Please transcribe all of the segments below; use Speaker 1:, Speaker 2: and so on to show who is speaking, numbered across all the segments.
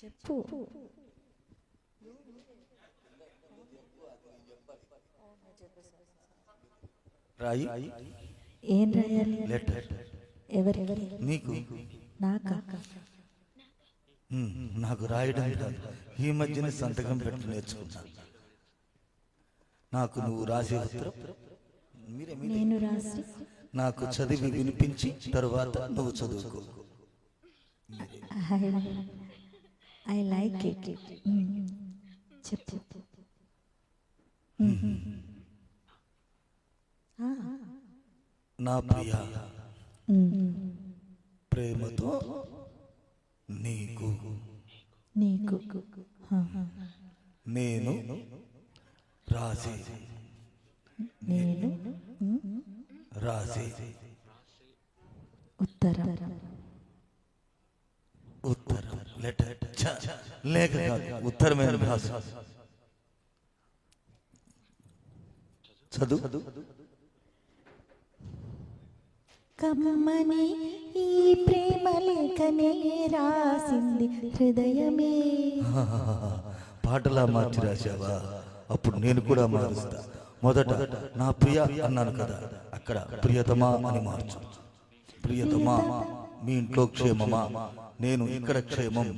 Speaker 1: చెప్పు.
Speaker 2: రాయి.
Speaker 1: ఏం రాయాలి?
Speaker 2: లెటర్.
Speaker 1: ఎవరెవరి?
Speaker 2: నీకు.
Speaker 1: నాకా?
Speaker 2: నాకు రాయడం కాదు, ఈ మధ్యన సంతకం పెట్టి నేర్చుకున్నా. నాకు నువ్వు రాసే ఉత్తరం
Speaker 1: నేను రాసి
Speaker 2: నాకు చదివి వినిపించి తరువాత నువ్వు చదువుకో.
Speaker 1: I like it. చెప్పు.
Speaker 2: నా ప్రియ, ప్రేమతో నీకు
Speaker 1: నీకు
Speaker 2: నేను రాసే
Speaker 1: నేను
Speaker 2: రాసే
Speaker 1: ఉత్తరం.
Speaker 2: ఉత్తరం లెటర్ లేఖ కాదు, ఉత్తరమైన రాసు. చదువు.
Speaker 1: కమ్మని ఈ ప్రేమ లేఖనే రాసింది హృదయమే.
Speaker 2: పాటలా మార్చి రాశావా? అప్పుడు నేను కూడా మారుస్తా. మొదట నా ప్రియ అన్నాను కదా, అక్కడ ప్రియతమా అని మార్చు. ప్రియతమా, మీ ఇంట్లో క్షేమమా? నేను ఇక్కడ క్షేమం.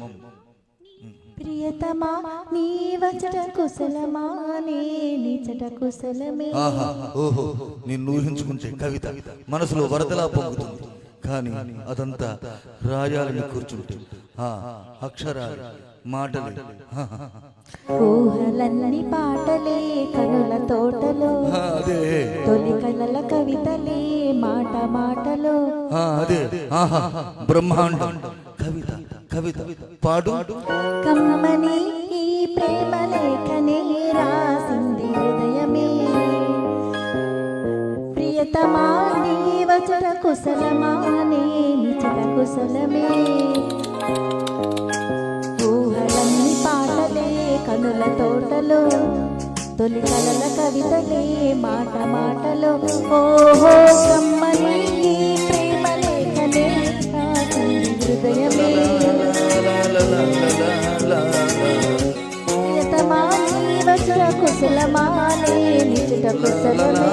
Speaker 1: ప్రియతమా, నీ వచట కుశలమా? నీచట కుశలమే.
Speaker 2: ఆహా, ఓహో, నిన్ను ఊహించుకుంటే కవిత మనసులో వరదలా పొంగుతుంది. కానీ అదంతా రాయాలని కూర్చుంటే అక్షరాలు, మాటలు.
Speaker 1: ఊహలన్నీ పాటలే కనుల తోటలో,
Speaker 2: అదే
Speaker 1: తొలి కలల కవితలే మాట మాటలో.
Speaker 2: అదే ఆహా, బ్రహ్మాండం. కవిత కవిత పాడు.
Speaker 1: కమ్మని ఈ ప్రేమ లేఖనే రాసింది హృదయమే. ప్రియతమా, నీ వచట కుశలమా? నీచట కుశలమే. ఊహలన్నీ పాటలే కనుల తోటలో, తొలి కలల కవితలే మాట మాటలో. ఓహో, కమ్మని ఈ ప్రేమ లేఖనే రాసింది హృదయమే. ప్రియతమా, నీ వచట కుశలమా? నీచట కుశలమే.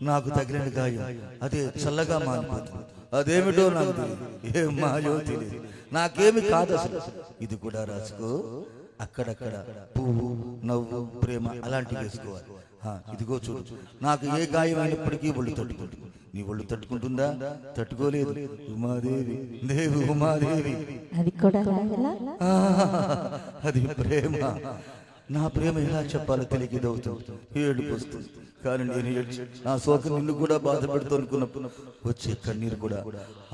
Speaker 2: నాకు తగిలిన గాయం అదే చల్లగా మారిపోతుంది. అదేమిటో నాకు తెలియదు, ఏం మాయో తెలియదు. నాకేమి కాదు అసలు. ఇది కూడా రాసుకో. అక్కడక్కడ పువ్వు, నవ్వు, ప్రేమ అలాంటివి వేసుకోవాలి. ఇదిగో చూడు, నాకు ఏ గాయం అయినప్పటికీ ఒళ్ళు తట్టుకుంటుంది. నీ ఒళ్ళు తట్టుకుంటుందా? తట్టుకోలేదు. ఉమాదేవి, దేవి ఉమాదేవి.
Speaker 1: అది కూడా
Speaker 2: అది ప్రేమ. నా ప్రేమ ఎలా చెప్పాలో తెలియదవుతుంది. ఏడుపు వస్తుంది. కానీ నేను ఏడ్చి నా శోకం నిన్ను కూడా బాధ పెడుతూ అనుకున్నప్పుడు వచ్చే కన్నీరు కూడా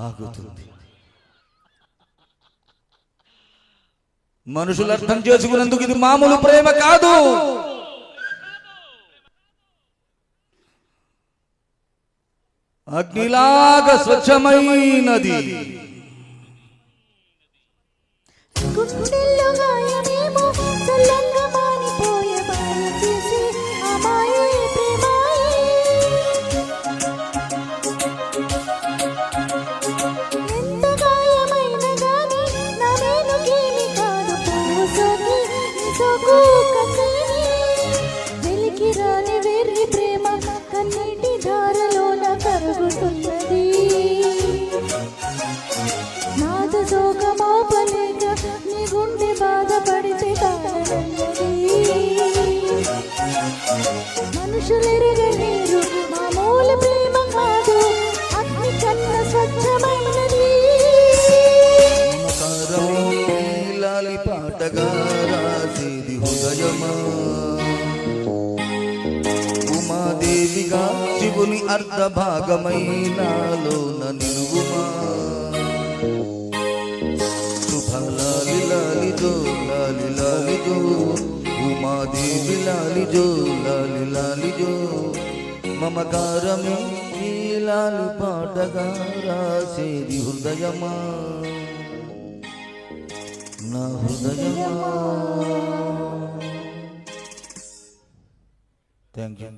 Speaker 2: ఆగుతుంది. మనుషులు అర్థం చేసుకున్నందుకు ఇది మామూలు ప్రేమ కాదు. అగ్నిలాగా స్వచ్ఛమైనది.
Speaker 1: గుండెల్లో గాయమేమో చల్లంగా మానిపోయే మాయ చేసి ఆ మాయే ప్రేమాయే. ఎంత గాయమైన గాని నా మేలుకేమి కాదు. పువ్వు సోకి నీ సోకు కన్నీని వెలికి రాని వెర్రి ప్రేమ కన్నీటి ధారలోన కరుగుతున్నది. నాద సోకమోపలేక నీ గుండె బాధ
Speaker 2: పాటగా రాసేది హృదయమా ఉమాదేవిగా శివుని అర్ధ భాగమైనాలోన నిలువుమా శుభలాలి లాలిజో లాలి లాలిజో ఉమాదేవి లాలిజో లాలి లాలిజో మమకారమే ఈ లాలి పాటగా రాసేది హృదయమా నా హృదయమా. Thank you.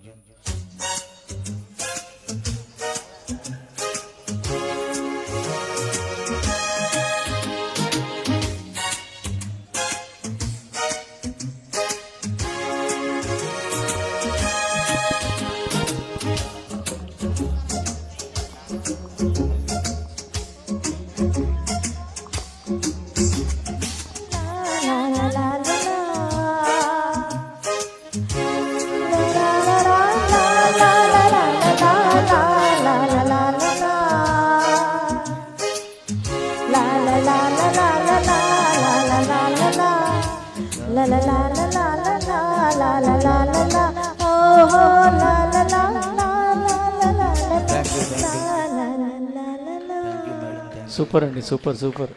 Speaker 3: సూపర్ అండి, సూపర్ సూపర్.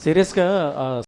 Speaker 3: సీరియస్గా